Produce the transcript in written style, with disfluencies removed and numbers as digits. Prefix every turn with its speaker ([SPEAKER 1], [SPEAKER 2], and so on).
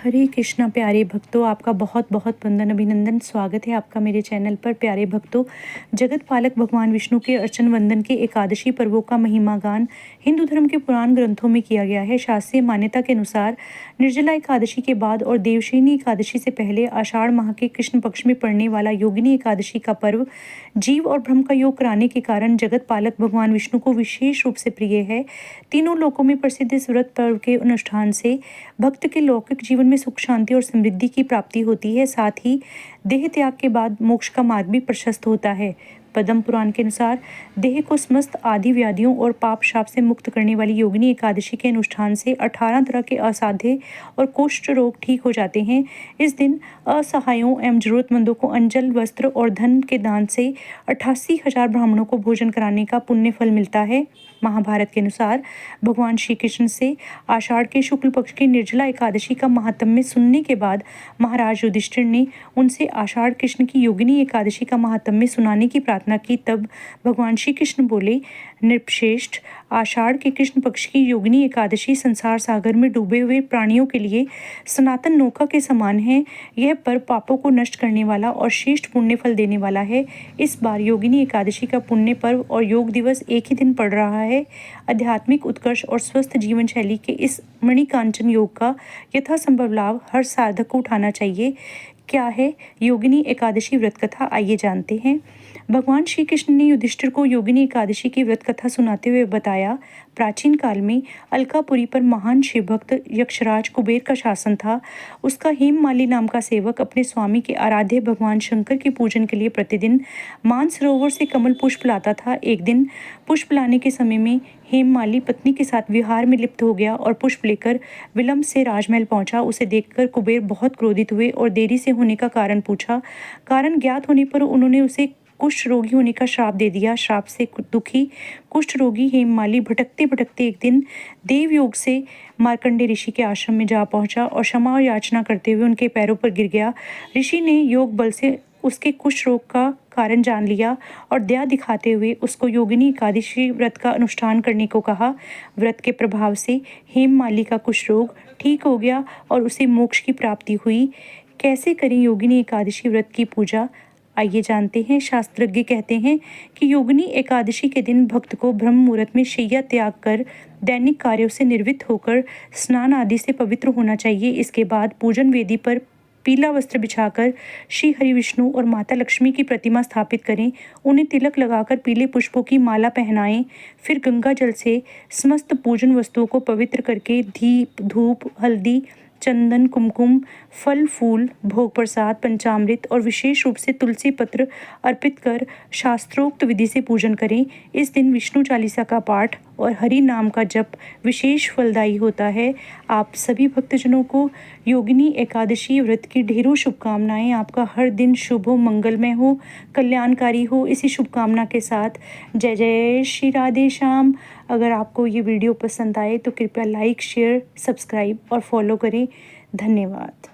[SPEAKER 1] हरे कृष्णा प्यारे भक्तों, आपका बहुत बहुत वंदन अभिनंदन। स्वागत है आपका मेरे चैनल पर। प्यारे भक्तों, जगत पालक भगवान विष्णु के अर्चन वंदन के एकादशी पर्वों का महिमा गान हिंदू धर्म के पुराण ग्रंथों में किया गया है। शास्त्रीय मान्यता के अनुसार निर्जला एकादशी के बाद और देवशयनी एकादशी से पहले आषाढ़ माह के कृष्ण पक्ष में पड़ने वाला योगिनी एकादशी का पर्व जीव और ब्रह्म का योग कराने के कारण जगत पालक भगवान विष्णु को विशेष रूप से प्रिय है। तीनों लोकों में प्रसिद्ध इस व्रत पर्व के अनुष्ठान से भक्त के लौकिक जीवन में सुख शांति और समृद्धि की प्राप्ति होती है। साथ ही देह त्याग के बाद मोक्ष का मार्ग भी प्रशस्त होता है। पद्म पुराण के अनुसार देह को समस्त आदि व्याधियों और पाप शाप से मुक्त करने वाली योगिनी एकादशी के अनुष्ठान से 18 तरह के असाध्य और कुष्ठ रोग ठीक हो जाते हैं। इस दिन असहायों एवं जरूरतमंदों को अंजल, वस्त्र और धन के दान से 88,000 ब्राह्मणों को भोजन कराने का पुण्य फल मिलता है। महाभारत के अनुसार भगवान श्री कृष्ण से आषाढ़ के शुक्ल पक्ष की निर्जला एकादशी का महात्म्य सुनने के बाद महाराज युधिष्ठिर ने उनसे आषाढ़ कृष्ण की योगिनी एकादशी का महात्म्य सुनाने की प्रार्थना की। तब भगवान श्री कृष्ण बोले, नृपश्रेष्ठ, आषाढ़ के कृष्ण पक्ष की योगिनी एकादशी संसार सागर में डूबे हुए प्राणियों के लिए सनातन नौका के समान है। यह पर्व पापों को नष्ट करने वाला और श्रेष्ठ पुण्य फल देने वाला है। इस बार योगिनी एकादशी का पुण्य पर्व और योग दिवस एक ही दिन पड़ रहा है। आध्यात्मिक उत्कर्ष और स्वस्थ जीवन शैली के इस मणिकांचन योग का यथासंभव लाभ हर साधक को उठाना चाहिए। क्या है योगिनी एकादशी व्रत कथा, आइए जानते हैं। भगवान श्री कृष्ण ने युधिष्ठिर को योगिनी एकादशी की व्रत कथा सुनाते हुए बताया, प्राचीन काल में अलकापुरी पर महान शिव भक्त यक्षराज कुबेर का शासन था। उसका हेममाली नाम का सेवक अपने स्वामी के आराध्य भगवान शंकर के पूजन के लिए प्रतिदिन मानसरोवर से कमल पुष्प लाता था। एक दिन पुष्प लाने के समय में हेममाली पत्नी के साथ विहार में लिप्त हो गया और पुष्प लेकर विलंब से राजमहल पहुंचा। उसे देखकर कुबेर बहुत क्रोधित हुए और देरी से होने का कारण पूछा। कारण ज्ञात होने पर उन्होंने उसे कुष्ठ रोगी होने का श्राप दे दिया। श्राप से दुखी कुष्ठ रोगी हेममाली भटकते भटकते एक दिन देवयोग से मार्कंडे ऋषि के आश्रम में जा पहुंचा और क्षमा याचना करते हुए उनके पैरों पर गिर गया। ऋषि ने योग बल से उसके कुष्ठ रोग का कारण जान लिया और दया दिखाते हुए उसको योगिनी एकादशी व्रत का अनुष्ठान करने को कहा। व्रत के प्रभाव से हेममाली का कुष्ठ रोग ठीक हो गया और उसे मोक्ष की प्राप्ति हुई। कैसे करें योगिनी एकादशी व्रत की पूजा, आइए जानते हैं। शास्त्रज्ञ कहते हैं कि योगिनी एकादशी के दिन भक्त को ब्रह्म मुहूर्त में शैया त्याग कर दैनिक कार्यों से निर्वृत्त होकर स्नान आदि से पवित्र होना चाहिए। इसके बाद पूजन वेदी पर पीला वस्त्र बिछाकर श्री हरि विष्णु और माता लक्ष्मी की प्रतिमा स्थापित करें। उन्हें तिलक लगाकर पीले पुष्पों की माला पहनाएं। फिर गंगा जल से समस्त पूजन वस्तुओं को पवित्र करके दीप, धूप, हल्दी, चंदन, कुमकुम, फल फूल, भोग प्रसाद, पंचामृत और विशेष रूप से तुलसी पत्र अर्पित कर शास्त्रोक्त विधि से पूजन करें। इस दिन विष्णु चालीसा का पाठ और हरि नाम का जप विशेष फलदायी होता है। आप सभी भक्तजनों को योगिनी एकादशी व्रत की ढेरों शुभकामनाएं। आपका हर दिन शुभ हो, मंगलमय हो, कल्याणकारी हो। इसी शुभकामना के साथ जय जय श्री राधे श्याम। अगर आपको ये वीडियो पसंद आए तो कृपया लाइक, शेयर, सब्सक्राइब और फॉलो करें। धन्यवाद।